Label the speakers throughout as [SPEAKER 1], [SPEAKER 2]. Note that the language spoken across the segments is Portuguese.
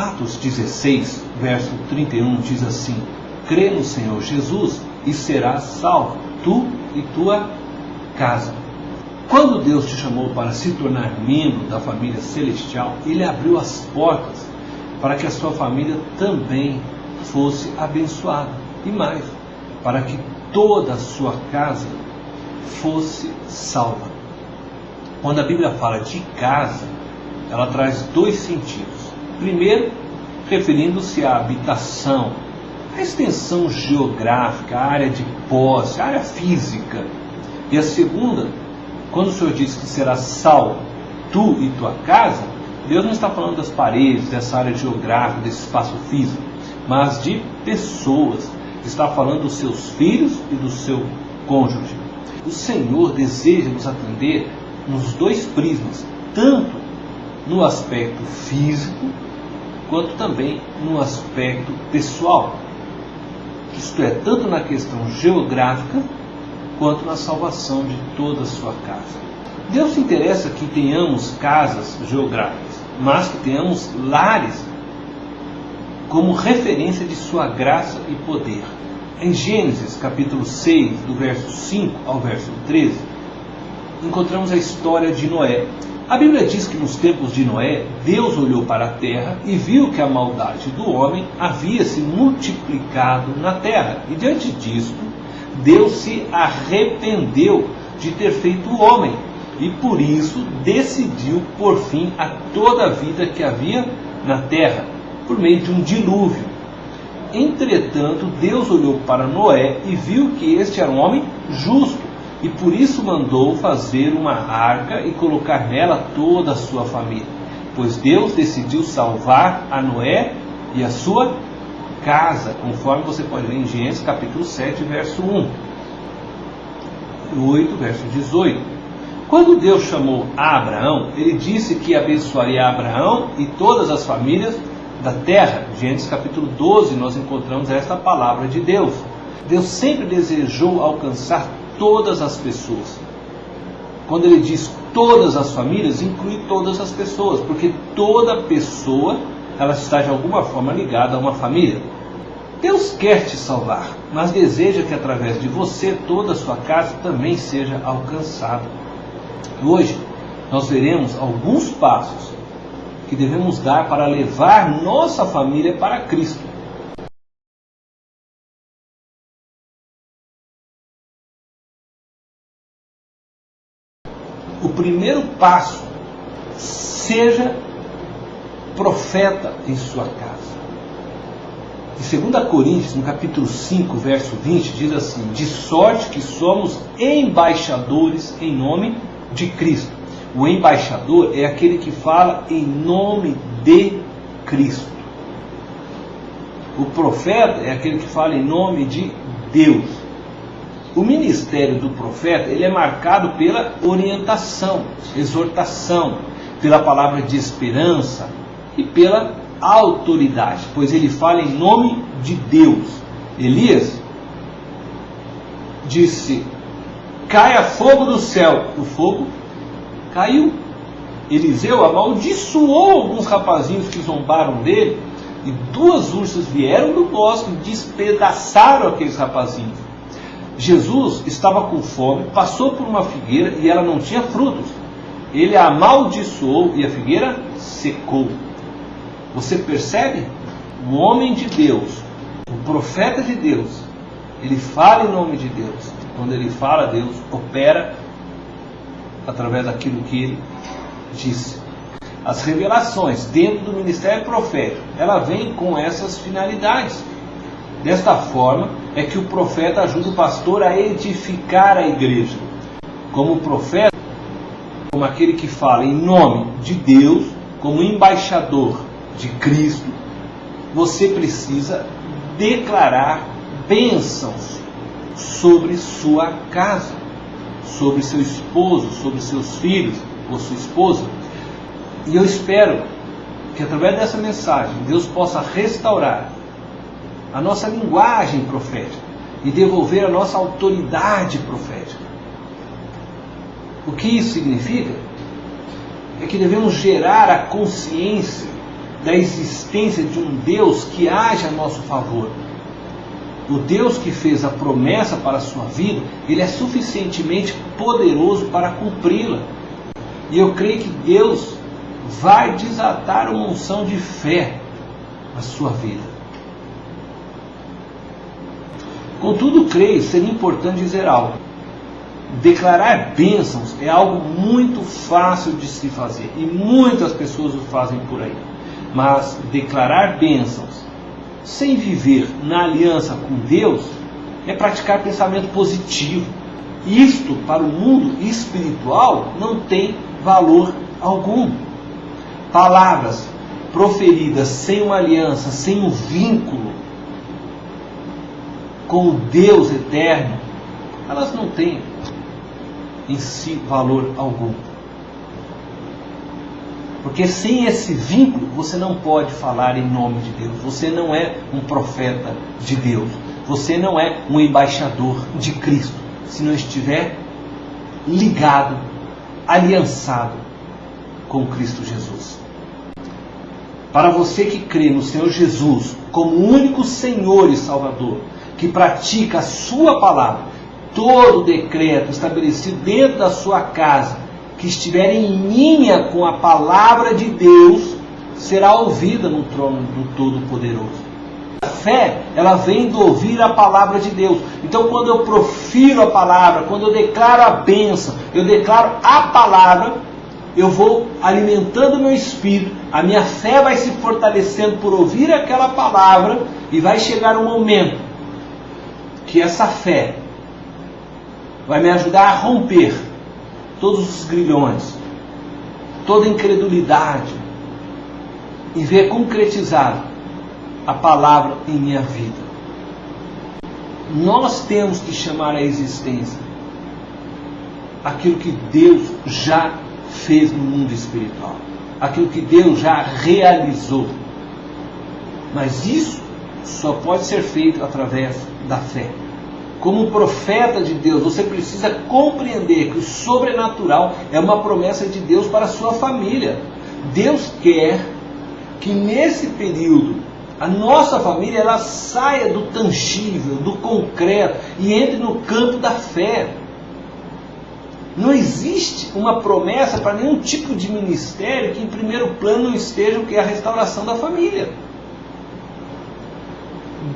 [SPEAKER 1] Atos 16, verso 31 diz assim: crê no Senhor Jesus e serás salvo, tu e tua casa. Quando Deus te chamou para se tornar membro da família celestial, Ele abriu as portas para que a sua família também fosse abençoada. E mais, para que toda a sua casa fosse salva. Quando a Bíblia fala de casa, ela traz dois sentidos. Primeiro, referindo-se à habitação, à extensão geográfica, à área de posse, à área física. E a segunda, quando o Senhor diz que será salvo tu e tua casa, Deus não está falando das paredes, dessa área geográfica, desse espaço físico, mas de pessoas. Está falando dos seus filhos e do seu cônjuge. O Senhor deseja nos atender nos dois prismas, tanto no aspecto físico, quanto também no aspecto pessoal. Isto é, tanto na questão geográfica, quanto na salvação de toda a sua casa. Deus se interessa que tenhamos casas geográficas, mas que tenhamos lares como referência de sua graça e poder. Em Gênesis capítulo 6, do verso 5 ao verso 13, encontramos a história de Noé. A Bíblia diz que nos tempos de Noé, Deus olhou para a terra e viu que a maldade do homem havia se multiplicado na terra. E diante disso, Deus se arrependeu de ter feito o homem e por isso decidiu pôr fim a toda a vida que havia na terra, por meio de um dilúvio. Entretanto, Deus olhou para Noé e viu que este era um homem justo, e por isso mandou fazer uma arca e colocar nela toda a sua família, pois Deus decidiu salvar a Noé e a sua casa, conforme você pode ver em Gênesis capítulo 7, verso 1, 8, verso 18. Quando Deus chamou a Abraão, Ele disse que abençoaria Abraão e todas as famílias da terra. Gênesis capítulo 12, nós encontramos esta palavra de Deus. Deus sempre desejou alcançar todas as pessoas. Quando Ele diz todas as famílias, inclui todas as pessoas, porque toda pessoa, ela está de alguma forma ligada a uma família. Deus quer te salvar, mas deseja que através de você, toda a sua casa também seja alcançada. Hoje, nós veremos alguns passos que devemos dar para levar nossa família para Cristo. O primeiro passo, seja profeta em sua casa. Em 2 Coríntios, no capítulo 5, verso 20, diz assim: de sorte que somos embaixadores em nome de Cristo. O embaixador é aquele que fala em nome de Cristo. O profeta é aquele que fala em nome de Deus. O ministério do profeta, ele é marcado pela orientação, exortação, pela palavra de esperança e pela autoridade, pois ele fala em nome de Deus. Elias disse: caia fogo do céu. O fogo caiu. Eliseu amaldiçoou alguns rapazinhos que zombaram dele, e 2 ursas vieram do bosque e despedaçaram aqueles rapazinhos. Jesus estava com fome, passou por uma figueira e ela não tinha frutos. Ele a amaldiçoou e a figueira secou. Você percebe? O homem de Deus, o profeta de Deus, ele fala em nome de Deus. Quando ele fala, Deus opera através daquilo que ele disse. As revelações dentro do ministério profético, ela vem com essas finalidades. Desta forma é que o profeta ajuda o pastor a edificar a igreja. Como profeta, como aquele que fala em nome de Deus, como embaixador de Cristo, você precisa declarar bênçãos sobre sua casa, sobre seu esposo, sobre seus filhos ou sua esposa. E eu espero que através dessa mensagem Deus possa restaurar a nossa linguagem profética e devolver a nossa autoridade profética. O que isso significa? É que devemos gerar a consciência da existência de um Deus que age a nosso favor. O Deus que fez a promessa para a sua vida, Ele é suficientemente poderoso para cumpri-la. E eu creio que Deus vai desatar uma unção de fé na sua vida. Contudo, creio ser importante dizer algo. Declarar bênçãos é algo muito fácil de se fazer, e muitas pessoas o fazem por aí. Mas declarar bênçãos sem viver na aliança com Deus é praticar pensamento positivo. Isto, para o mundo espiritual, não tem valor algum. Palavras proferidas sem uma aliança, sem um vínculo com o Deus eterno, elas não têm em si valor algum. Porque sem esse vínculo, você não pode falar em nome de Deus. Você não é um profeta de Deus. Você não é um embaixador de Cristo, se não estiver ligado, aliançado com Cristo Jesus. Para você que crê no Senhor Jesus como único Senhor e Salvador, que pratica a sua palavra, todo decreto estabelecido dentro da sua casa, que estiver em linha com a palavra de Deus, será ouvida no trono do Todo-Poderoso. A fé, ela vem do ouvir a palavra de Deus. Então, quando eu profiro a palavra, quando eu declaro a bênção, eu declaro a palavra, eu vou alimentando o meu espírito, a minha fé vai se fortalecendo por ouvir aquela palavra, e vai chegar um momento que essa fé vai me ajudar a romper todos os grilhões, toda incredulidade, e ver concretizado a palavra em minha vida. Nós temos que chamar à existência aquilo que Deus já fez no mundo espiritual, aquilo que Deus já realizou. Mas isso só pode ser feito através da fé. Como profeta de Deus, você precisa compreender que o sobrenatural é uma promessa de Deus para a sua família. Deus quer que nesse período a nossa família ela saia do tangível, do concreto e entre no campo da fé. Não existe uma promessa para nenhum tipo de ministério que em primeiro plano não esteja o que é a restauração da família.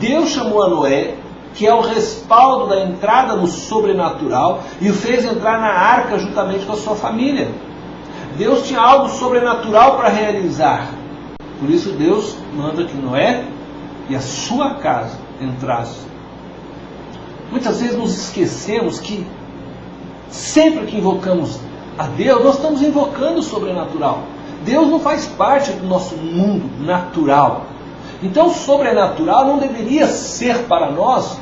[SPEAKER 1] Deus chamou a Noé, que é o respaldo da entrada no sobrenatural, e o fez entrar na arca juntamente com a sua família. Deus tinha algo sobrenatural para realizar. Por isso Deus manda que Noé e a sua casa entrassem. Muitas vezes nos esquecemos que sempre que invocamos a Deus, nós estamos invocando o sobrenatural. Deus não faz parte do nosso mundo natural. Então o sobrenatural não deveria ser para nós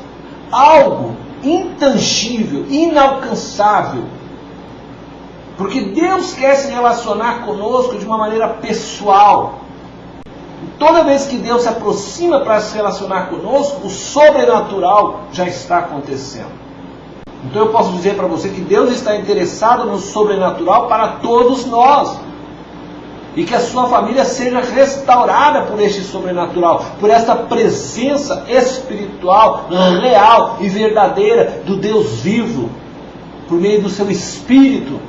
[SPEAKER 1] algo intangível, inalcançável. Porque Deus quer se relacionar conosco de uma maneira pessoal. Toda vez que Deus se aproxima para se relacionar conosco, o sobrenatural já está acontecendo. Então eu posso dizer para você que Deus está interessado no sobrenatural para todos nós. E que a sua família seja restaurada por este sobrenatural, por esta presença espiritual, real e verdadeira do Deus vivo, por meio do seu Espírito.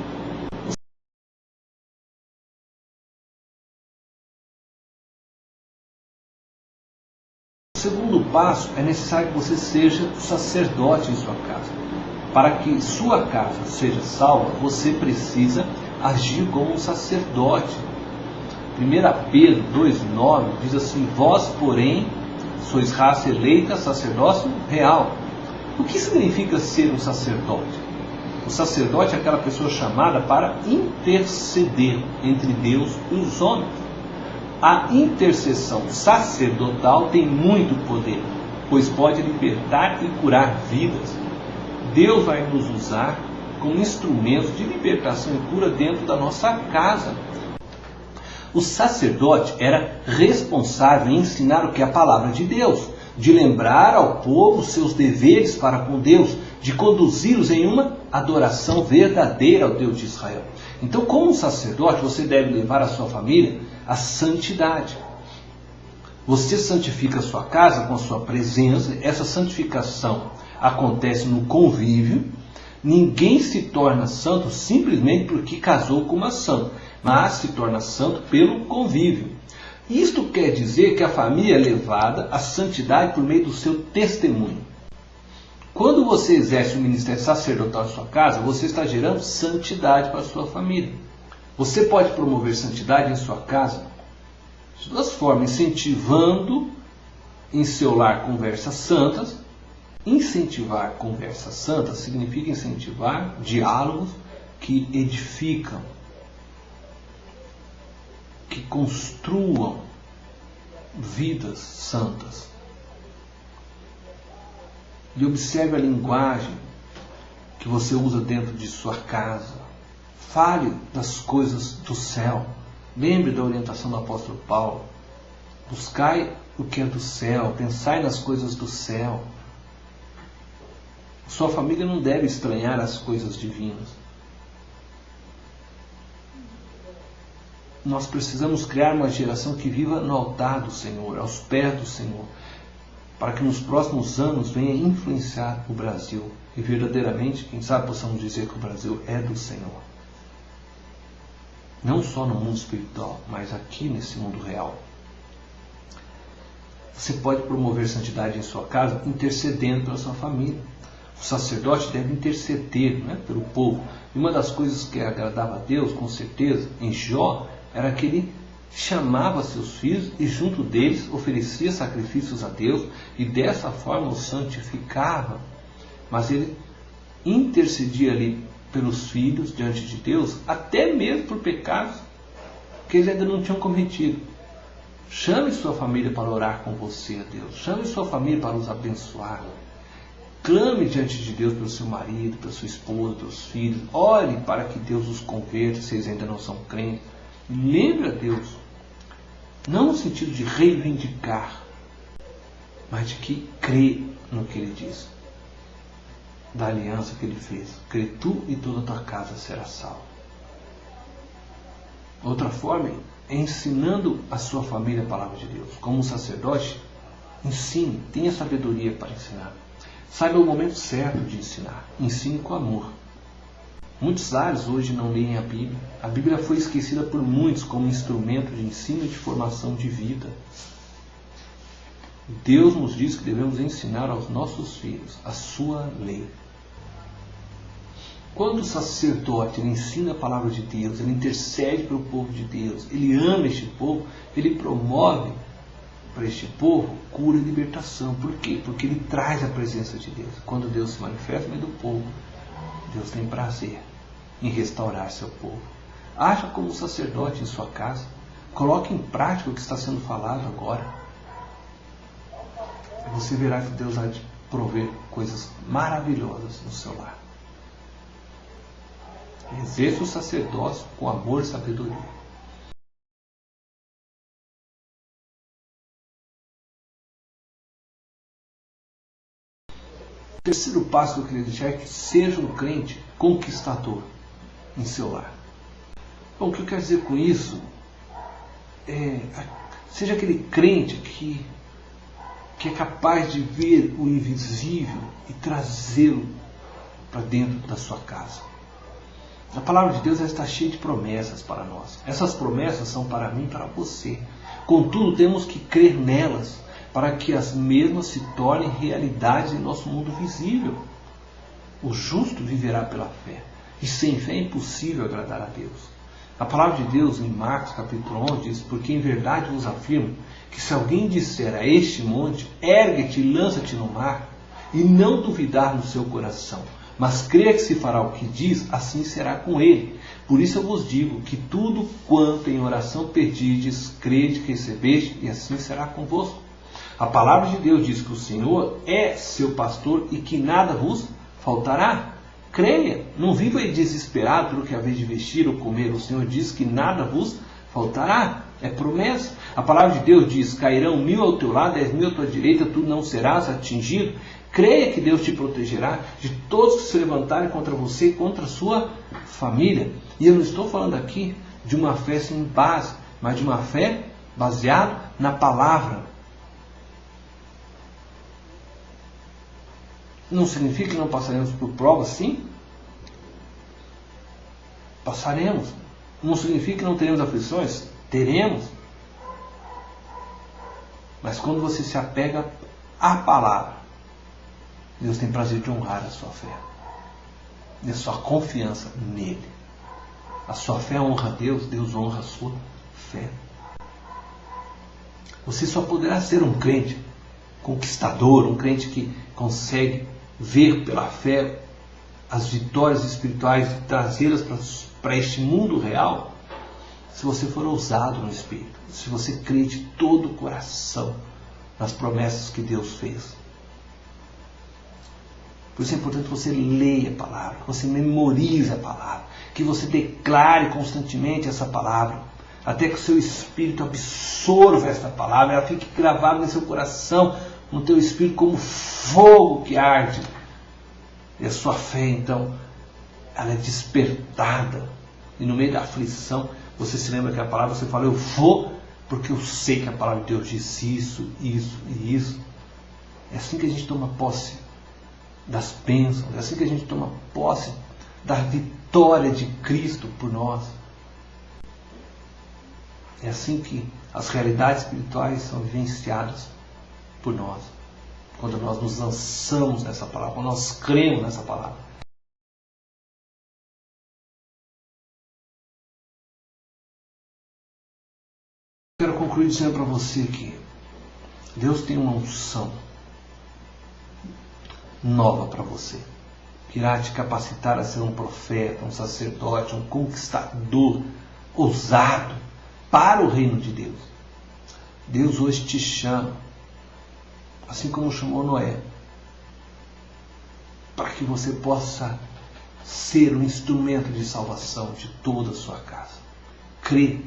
[SPEAKER 1] O segundo passo é necessário que você seja sacerdote em sua casa. Para que sua casa seja salva, você precisa agir como um sacerdote. 1 Pedro 2,9 diz assim: vós, porém, sois raça eleita, sacerdócio real. O que significa ser um sacerdote? O sacerdote é aquela pessoa chamada para interceder entre Deus e os homens. A intercessão sacerdotal tem muito poder, pois pode libertar e curar vidas. Deus vai nos usar como instrumentos de libertação e cura dentro da nossa casa. O sacerdote era responsável em ensinar o que é a palavra de Deus, de lembrar ao povo seus deveres para com Deus, de conduzi-los em uma adoração verdadeira ao Deus de Israel. Então, como um sacerdote, você deve levar a sua família à santidade. Você santifica a sua casa com a sua presença. Essa santificação acontece no convívio. Ninguém se torna santo simplesmente porque casou com uma santa, mas se torna santo pelo convívio. Isto quer dizer que a família é levada à santidade por meio do seu testemunho. Quando você exerce o ministério sacerdotal em sua casa, você está gerando santidade para a sua família. Você pode promover santidade em sua casa de duas formas: incentivando em seu lar conversas santas. Incentivar conversas santas significa incentivar diálogos que edificam, que construam vidas santas. E observe a linguagem que você usa dentro de sua casa. Fale das coisas do céu. Lembre da orientação do apóstolo Paulo. Buscai o que é do céu, pensai nas coisas do céu. Sua família não deve estranhar as coisas divinas. Nós precisamos criar uma geração que viva no altar do Senhor, aos pés do Senhor, para que nos próximos anos venha influenciar o Brasil e verdadeiramente, quem sabe, possamos dizer que o Brasil é do Senhor. Não só no mundo espiritual, mas aqui nesse mundo real. Você pode promover santidade em sua casa intercedendo pela sua família. O sacerdote deve interceder, pelo povo. E uma das coisas que agradava a Deus, com certeza, em Jó, era que ele chamava seus filhos e junto deles oferecia sacrifícios a Deus e dessa forma os santificava. Mas ele intercedia ali pelos filhos diante de Deus, até mesmo por pecados que eles ainda não tinham cometido. Chame sua família para orar com você a Deus. Chame sua família para os abençoar. Clame diante de Deus pelo seu marido, pela sua esposa, pelos filhos. Ore para que Deus os converta, se eles ainda não são crentes. Lembre a Deus, não no sentido de reivindicar, mas de que crê no que Ele diz, da aliança que Ele fez. Crê tu e toda a tua casa será salva. Outra forma é ensinando a sua família a palavra de Deus. Como um sacerdote, ensine, tenha sabedoria para ensinar. Saiba o momento certo de ensinar. Ensine com amor. Muitos lares hoje não leem a Bíblia. A Bíblia foi esquecida por muitos como instrumento de ensino e de formação de vida. Deus nos diz que devemos ensinar aos nossos filhos a sua lei. Quando o sacerdote ele ensina a palavra de Deus, ele intercede pelo povo de Deus, ele ama este povo, ele promove para este povo cura e libertação. Por quê? Porque ele traz a presença de Deus. Quando Deus se manifesta no meio do povo, Deus tem prazer em restaurar seu povo. Haja como um sacerdote em sua casa. Coloque em prática o que está sendo falado agora. E você verá que Deus há de prover coisas maravilhosas no seu lar. Exerça o sacerdócio com amor e sabedoria. O terceiro passo que eu queria deixar é que seja um crente conquistador em seu lar. Bom, o que eu quero dizer com isso seja aquele crente que é capaz de ver o invisível e trazê-lo para dentro da sua casa. A palavra de Deus está cheia de promessas para nós. Essas promessas são para mim e para você. Contudo, temos que crer nelas para que as mesmas se tornem realidades em nosso mundo visível. O justo viverá pela fé. E sem fé é impossível agradar a Deus. A palavra de Deus em Marcos capítulo 11 diz: porque em verdade vos afirmo que se alguém disser a este monte, ergue-te e lança-te no mar, e não duvidar no seu coração, mas crer que se fará o que diz, assim será com ele. Por isso eu vos digo que tudo quanto em oração pedirdes, crede que recebeste, e assim será convosco. A palavra de Deus diz que o Senhor é seu pastor e que nada vos faltará. Creia, não viva desesperado pelo que haveis de vestir ou comer. O Senhor diz que nada vos faltará. É promessa. A palavra de Deus diz: cairão 1000 ao teu lado, 10.000 à tua direita, tu não serás atingido. Creia que Deus te protegerá de todos que se levantarem contra você e contra a sua família. E eu não estou falando aqui de uma fé sem base, mas de uma fé baseada na palavra. Não significa que não passaremos por provas, sim? Passaremos. Não significa que não teremos aflições? Teremos. Mas quando você se apega à palavra, Deus tem prazer de honrar a sua fé e a sua confiança nele. A sua fé honra a Deus, Deus honra a sua fé. Você só poderá ser um crente conquistador, um crente que consegue ver pela fé as vitórias espirituais e trazê-las para este mundo real, se você for ousado no Espírito, se você crê de todo o coração nas promessas que Deus fez. Por isso é importante que você leia a palavra, que você memorize a palavra, que você declare constantemente essa palavra, até que o seu espírito absorva esta palavra, ela fique gravada no seu coração, no teu espírito, como fogo que arde. E a sua fé, então, ela é despertada. E no meio da aflição, você se lembra que a palavra, você fala, eu vou, porque eu sei que a palavra de Deus diz isso, isso e isso. É assim que a gente toma posse das bênçãos, é assim que a gente toma posse da vitória de Cristo por nós. É assim que as realidades espirituais são vivenciadas por nós. Quando nós nos lançamos nessa palavra, quando nós cremos nessa palavra. Eu quero concluir dizendo para você que Deus tem uma unção nova para você, que irá te capacitar a ser um profeta, um sacerdote, um conquistador ousado para o reino de Deus. Deus hoje te chama, assim como chamou Noé, para que você possa ser um instrumento de salvação de toda a sua casa. Crê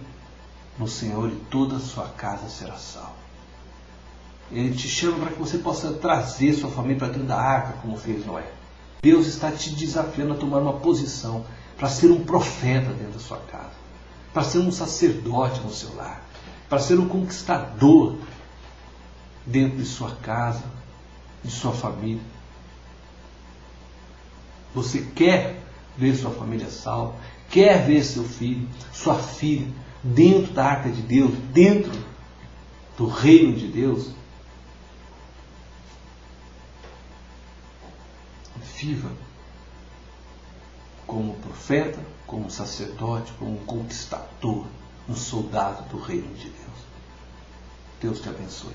[SPEAKER 1] no Senhor e toda a sua casa será salva. Ele te chama para que você possa trazer sua família para dentro da arca, como fez Noé. Deus está te desafiando a tomar uma posição para ser um profeta dentro da sua casa, para ser um sacerdote no seu lar, para ser um conquistador dentro de sua casa, de sua família. Você quer ver sua família salva? Quer ver seu filho, sua filha, dentro da arca de Deus, dentro do reino de Deus? Viva como profeta, como sacerdote, como um conquistador, um soldado do reino de Deus. Deus te abençoe.